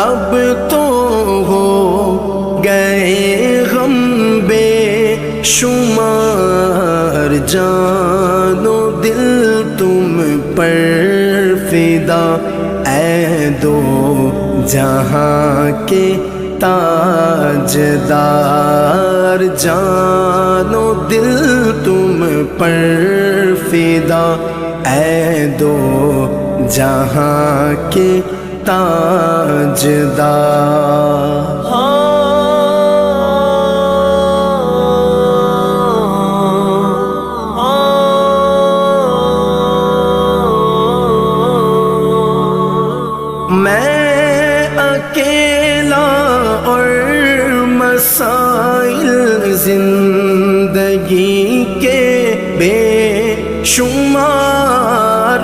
اب تو ہو گئے غم بے شمار، جان و دل تم پر فدا، اے دو جہاں کے تاجدار، جان و دل تم پر فدا، اے دو جہاں کے تاجدار۔ میں اکیلا اور مسائل زندگی کے بے شمار،